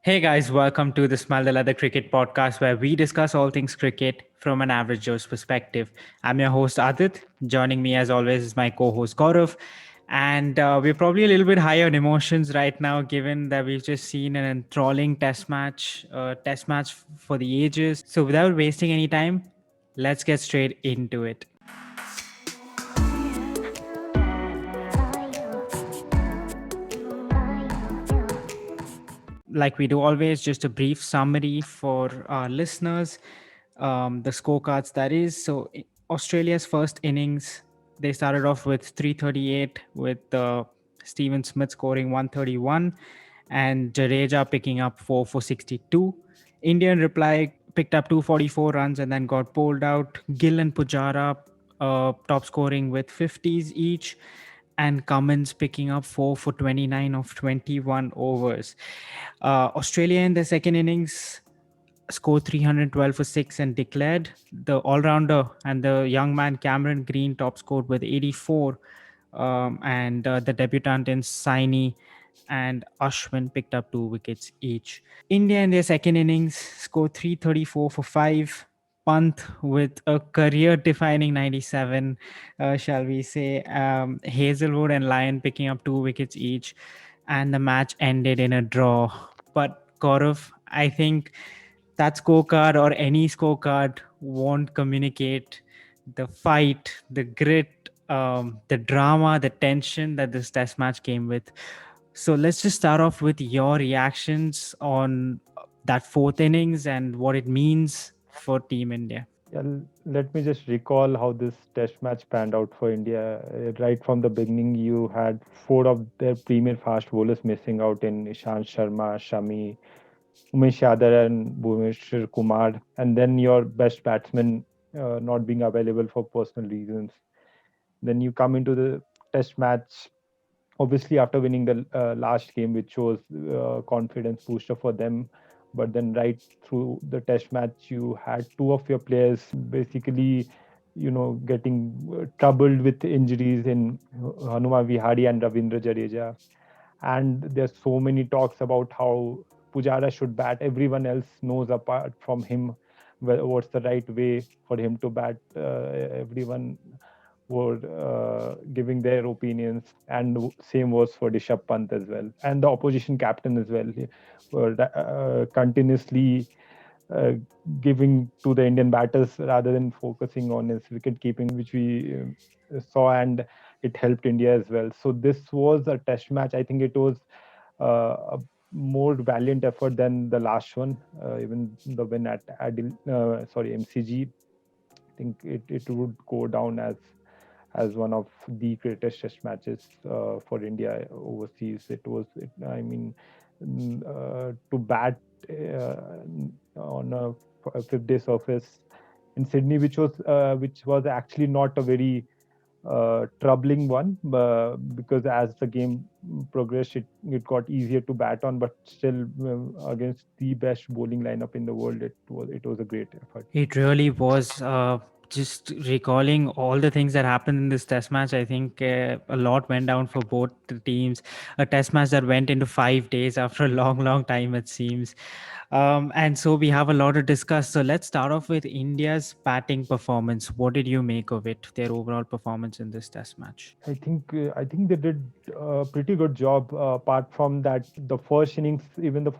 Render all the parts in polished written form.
Hey guys, welcome to the Smile the Leather Cricket podcast where we discuss all things cricket from an average Joe's perspective. I'm your host Adit. Joining me as always is my co-host Gaurav. And we're probably a little bit high on emotions right now, given that we've just seen an enthralling test match for the ages. So without wasting any time, let's get straight into it. Like we do always, just a brief summary for our listeners. The scorecards that is. So Australia's first innings, they started off with 338 with Steven Smith scoring 131 and Jadeja picking up 4 for 62. Indian reply picked up 244 runs and then got bowled out. Gill and Pujara top scoring with 50s each, and Cummins picking up 4 for 29 of 21 overs. Australia in the second innings scored 312 for 6 and declared. The all-rounder and the young man Cameron Green top scored with 84, and the debutant in Saini and Ashwin picked up 2 wickets each. India in their second innings scored 334 for 5. Pant with a career defining 97, shall we say. Hazelwood and Lyon picking up 2 wickets each, and the match ended in a draw. But Gaurav, I think that scorecard or any scorecard won't communicate the fight, the grit, the drama, the tension that this test match came with. So let's just start off with your reactions on that fourth innings and what it means for Team India. Yeah, let me just recall how this test match panned out for India. Right from the beginning, you had four of their premier fast bowlers missing out in Ishant Sharma, Shami, Umesh Yadav, and Bhuvneshwar Kumar, and then your best batsman not being available for personal reasons. Then you come into the test match, obviously after winning the last game, which was confidence booster for them. But then right through the test match, you had two of your players basically, getting troubled with injuries in Hanuma Vihari and Ravindra Jadeja. And there's so many talks about how Pujara should bat. Everyone else knows apart from him what's the right way for him to bat. Everyone were giving their opinions, and same was for Rishabh Pant as well, and the opposition captain as well. He were continuously uh, giving to the Indian batters rather than focusing on his wicket keeping, which we saw, and it helped India as well. So this was a test match. I think it was a more valiant effort than the last one, even the win at MCG. I think it would go down as one of the greatest test matches for India overseas. I mean, to bat on a fifth-day surface in Sydney, which was actually not a very troubling one, because as the game progressed, it got easier to bat on, but still against the best bowling lineup in the world, it was a great effort. It really was. Just recalling all the things that happened in this test match, I think a lot went down for both the teams. A test match that went into 5 days after a long, long time, it seems. And so we have a lot to discuss. So let's start off with India's batting performance. What did you make of it, their overall performance in this test match? I think they did a pretty good job. Apart from that, the first innings, they went off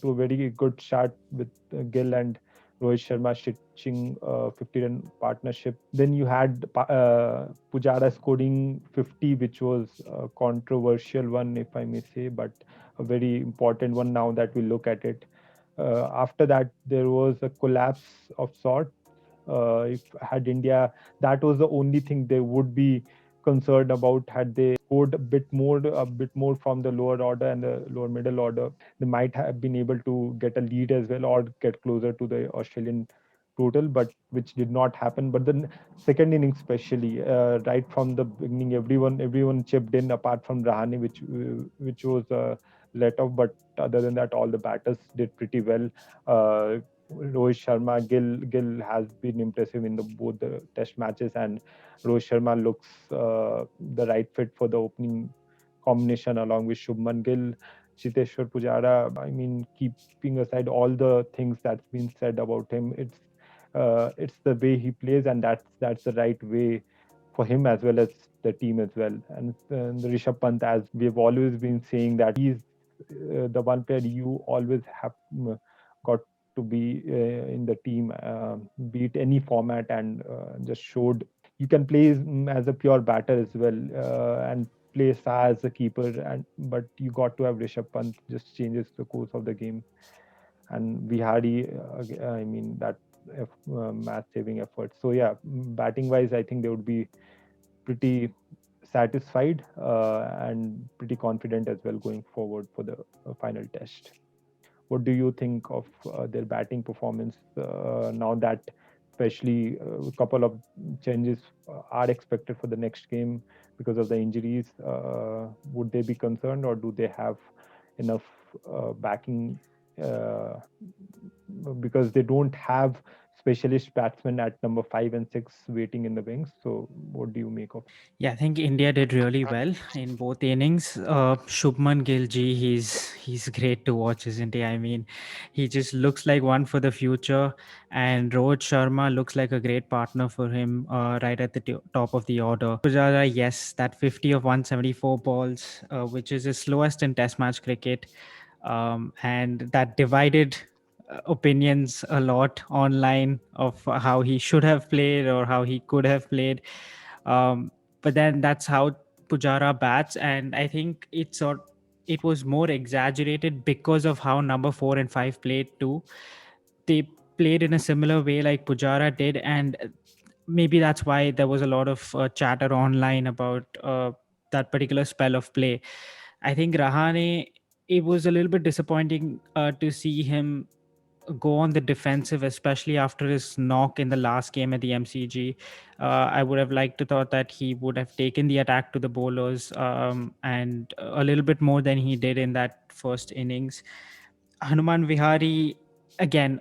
to a very good start with Gill and Rohit Sharma stitching 50-run partnership. Then you had Pujara scoring 50, which was a controversial one, if I may say, but a very important one now that we look at it. After that, there was a collapse of sorts. If had India, that was the only thing they would be concerned about. Had they scored a bit more from the lower order and the lower middle order, they might have been able to get a lead as well or get closer to the Australian total, but which did not happen. But the second inning, especially right from the beginning, everyone chipped in apart from Rahane, which was let off. But other than that, all the batters did pretty well. Uh, Rohit Sharma, Gill has been impressive in both the test matches, and Rohit Sharma looks the right fit for the opening combination along with Shubman Gill. Chiteshwar Pujara, I mean, keeping aside all the things that's been said about him, it's the way he plays, and that's the right way for him as well as the team as well. And the Rishabh Pant, as we've always been saying, that he's the one player you always have got to be in the team, beat any format, and just showed you can play as a pure batter as well, and play Sa as a keeper, and but you got to have Rishabh Pant, just changes the course of the game. And Vihari, I mean, that match saving effort. So yeah, batting wise, I think they would be pretty satisfied and pretty confident as well going forward for the final test. What do you think of their batting performance now that, especially a couple of changes are expected for the next game because of the injuries? Would they be concerned, or do they have enough backing? Uh, because they don't have specialist batsmen at number 5 and 6 waiting in the wings. So, what do you make of? Yeah, I think India did really well in both innings. Shubman Gill, ji, he's great to watch, isn't he? I mean, he just looks like one for the future, and Rohit Sharma looks like a great partner for him, right at the top of the order. Pujara, yes, that 50 of 174 balls, which is the slowest in Test match cricket, and that divided opinions a lot online of how he should have played or how he could have played. Um, but then that's how Pujara bats, and I think it was more exaggerated because of how number 4 and 5 played too. They played in a similar way like Pujara did, and maybe that's why there was a lot of chatter online about that particular spell of play. I think Rahane, it was a little bit disappointing to see him go on the defensive, especially after his knock in the last game at the MCG. I would have liked to thought that he would have taken the attack to the bowlers, and a little bit more than he did in that first innings. Hanuman Vihari, again,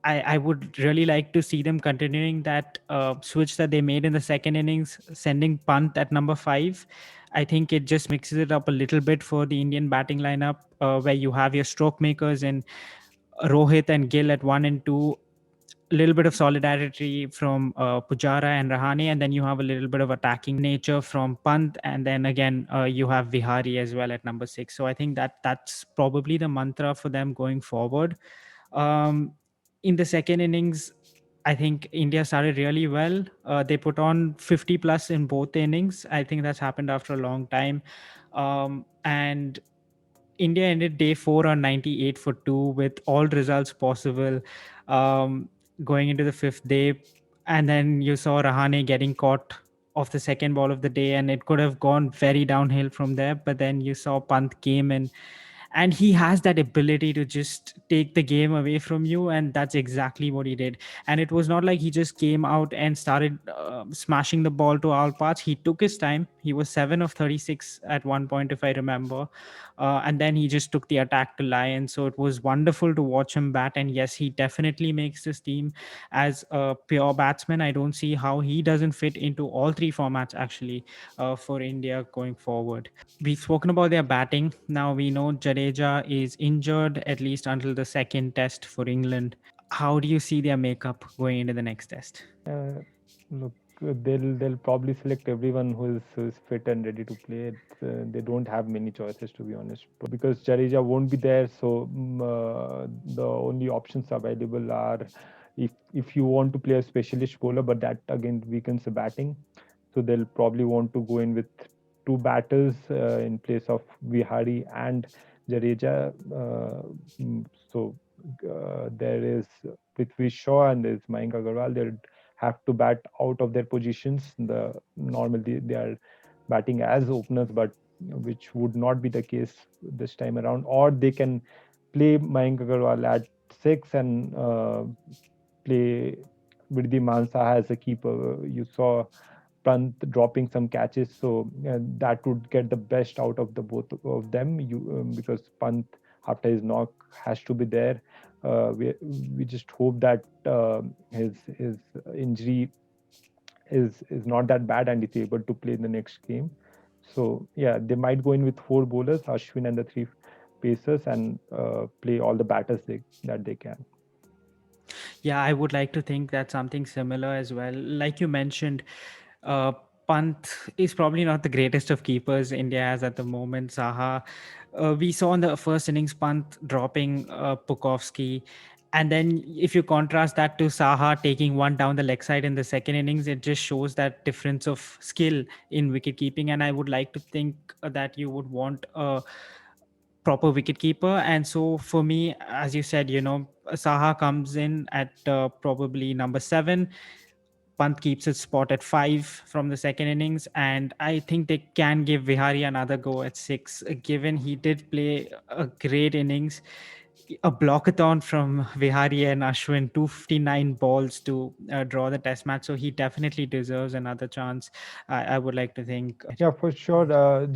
I would really like to see them continuing that switch that they made in the second innings, sending Pant at number 5. I think it just mixes it up a little bit for the Indian batting lineup, where you have your stroke makers and Rohit and Gill at 1 and 2, a little bit of solidarity from Pujara and Rahane, and then you have a little bit of attacking nature from Pant, and then again you have Vihari as well at number 6. So I think that's probably the mantra for them going forward. Um, in the second innings, I think India started really well. They put on 50 plus in both innings. I think that's happened after a long time. And India ended day 4 on 98 for 2 with all results possible, um, going into the fifth day. And then you saw Rahane getting caught off the second ball of the day, and it could have gone very downhill from there. But then you saw Pant came in, and he has that ability to just take the game away from you, and that's exactly what he did. And it was not like he just came out and started smashing the ball to all parts. He took his time. He was 7 of 36 at one point, if I remember, and then he just took the attack to Lion. So it was wonderful to watch him bat, and yes, he definitely makes this team as a pure batsman. I don't see how he doesn't fit into all three formats actually, for India going forward. We've spoken about their batting. Now we know Jadeja is injured at least until the second test for England. How do you see their makeup going into the next test? Uh, Look, they'll probably select everyone who is fit and ready to play. They don't have many choices, to be honest, because Jadeja won't be there. So the only options available are, if you want to play a specialist bowler, but that again weakens the batting. So they'll probably want to go in with two batters in place of Vihari and Jadeja. So there is Prithvi Shaw and there's Mayank Agarwal. They have to bat out of their positions. Normally they are batting as openers, but which would not be the case this time around. Or they can play Mayank Agarwal at 6 and play Vidhi Mansa as a keeper. You saw Pant dropping some catches, so that would get the best out of the both of them. Because Pant, after his knock, has to be there. We just hope that his injury is not that bad and is able to play in the next game. So yeah, they might go in with four bowlers, Ashwin and the three pacers and play all the batters that they can. Yeah, I would like to think that something similar as well. Like you mentioned, uh, Pant is probably not the greatest of keepers India has at the moment. Saha, we saw in the first innings Pant dropping Pukovsky. And then if you contrast that to Saha taking one down the leg side in the second innings, it just shows that difference of skill in wicket keeping. And I would like to think that you would want a proper wicket keeper. And so for me, as you said, Saha comes in at probably number 7. Pant keeps his spot at 5 from the second innings, and I think they can give Vihari another go at 6, given he did play a great innings. A blockathon from Vihari and Ashwin, 259 balls to draw the test match. So he definitely deserves another chance. I would like to think. Yeah, for sure. Uh,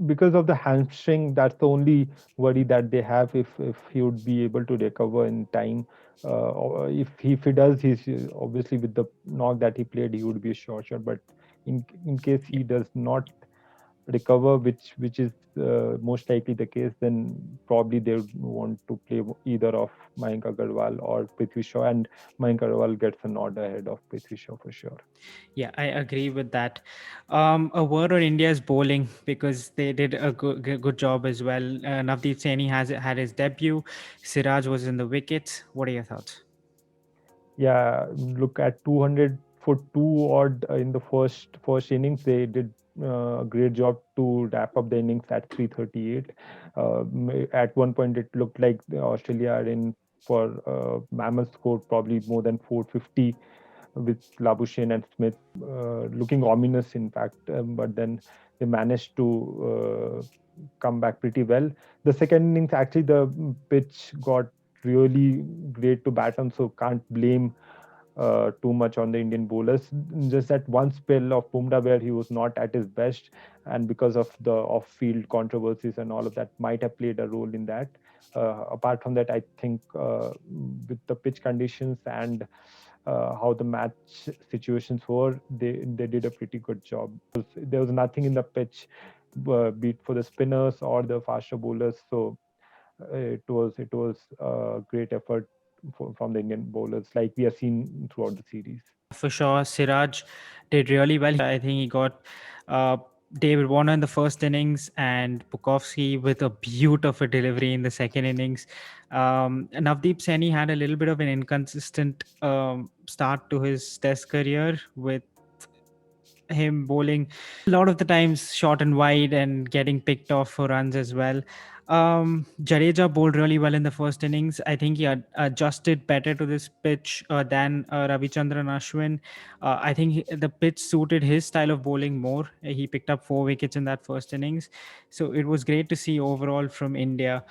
because of the hamstring, that's the only worry that they have. If he would be able to recover in time, or if he does, he's obviously with the knock that he played, he would be a sure shot. But in case he does not recover, which is most likely the case, then probably they would want to play either of Mayank Agarwal or Prithvi Shaw, and Mayank Agarwal gets a nod ahead of Prithvi Shaw for sure. Yeah, I agree with that. A word on India's bowling, because they did a good job as well. Navdeep Saini has had his debut. Siraj was in the wickets. What are your thoughts? Yeah, look at 200 for two odd in the first innings. They did a great job to wrap up the innings at 338. At one point, it looked like Australia are in for mammoth score, probably more than 450, with Labuschagne and Smith looking ominous, in fact. But then they managed to come back pretty well. The second innings, actually, the pitch got really great to bat on, so can't blame too much on the Indian bowlers. Just that one spell of Bumrah where he was not at his best, and because of the off-field controversies and all of that, might have played a role in that. Apart from that, I think with the pitch conditions and how the match situations were, they did a pretty good job. There was nothing in the pitch, be it for the spinners or the faster bowlers. So it was a great effort from the Indian bowlers, like we have seen throughout the series. For sure, Siraj did really well. I think he got uh, David Warner in the first innings and Pukovsky with a beautiful delivery in the second innings. Navdeep Saini had a little bit of an inconsistent start to his test career, with him bowling a lot of the times short and wide and getting picked off for runs as well. Jadeja bowled really well in the first innings. I think he adjusted better to this pitch than Ravichandran Ashwin. I think the pitch suited his style of bowling more. He picked up 4 wickets in that first innings. So it was great to see overall from India.